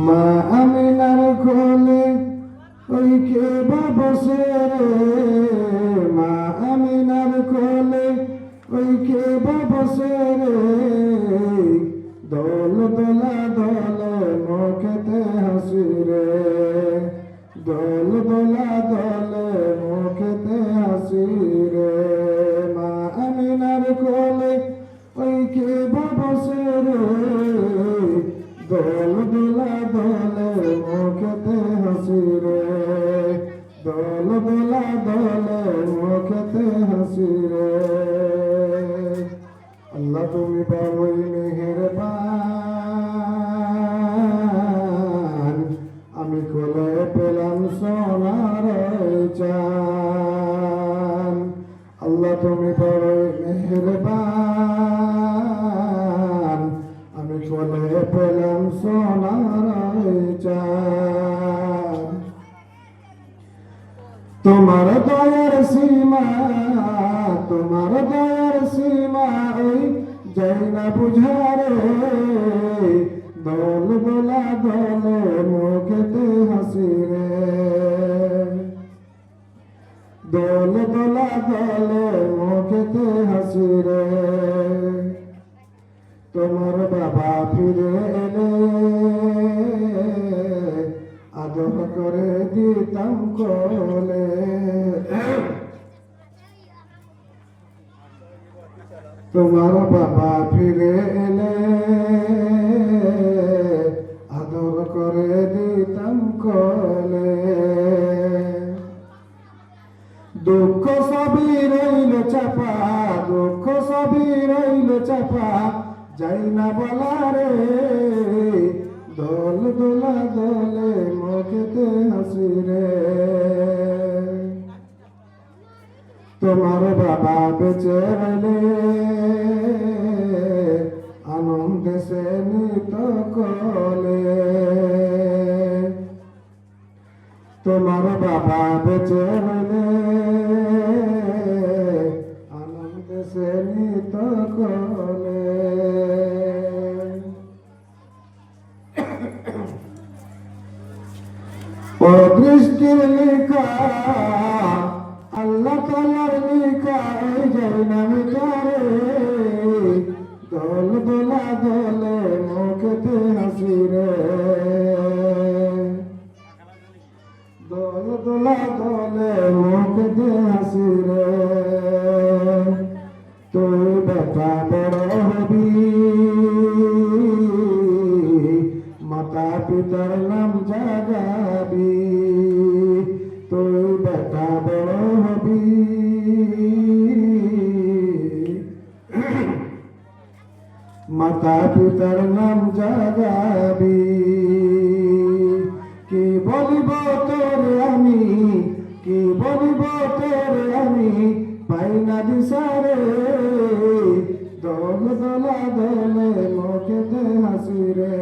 মা আমিনার কোলে ওই কে বা বসে রে, মা আমিনার কোলে ওই কে বা বসে রে, দোল দোলা দোলে মুখেতে হাসি রে, দোল দোলা দোলে মুখেতে হাসি রে। মা আমিনার কোলে ওই কে বা বসে রে, দোল দোলা দোলে মুখেতে হাসি রে, দোল দোলা দোলে মুখেতে হাসি রে। আল্লাহ তুমি বড়ই মেহেরবান, আমি কোলে পেলাম সোনার চান। আল্লাহ তুমি বড়ই মেহেরবান, আমি কোলে পেলাম সোনার চান। তোমার দয়ার সীমা, তোমার দয়ার সীমা ওই যাই না বুঝারে, দোল দোলা দোলে মুখেতে হাসি রে, দোল দোলা দোলে মুখেতে হাসি রে। তোমার বাবা ফিরে এলে আদর করে দিতাম কোলে, তোমার বাবা ফিরে এলে আদর করে দিতাম কোলে। দুঃখ সবই রইল চাপা, দুঃখ সবই রইল চাপা, যাই না বলা রে, দোল দোলা দোলে মুখেতে হাসি রে। তোমার বাবা বেঁচে রইলে আনন্দে সে নিত কোলে, তোমার বাবা বেঁচে রইলে আনন্দে সে নিত কোলে। ও দৃষ্টির লেখা আল্লাহ তাআলার লেখা এই যাই না মিটারে, দোল দোলা দোলে মুখেতে হাসি রে, দোল দোলা দোলে মুখেতে হাসি রে। তুই বেটা বড় হবি, মাতা পিতার নাম জাগাবি, তুই বেটা বড় হবি, মাতা পিতার নাম জাগাবি। কি বলিব তোরে আমি, কি বলিব তোরে আমি, পাই না দিশারে, দোল দোলা দোলে মুখেতে হাসি রে।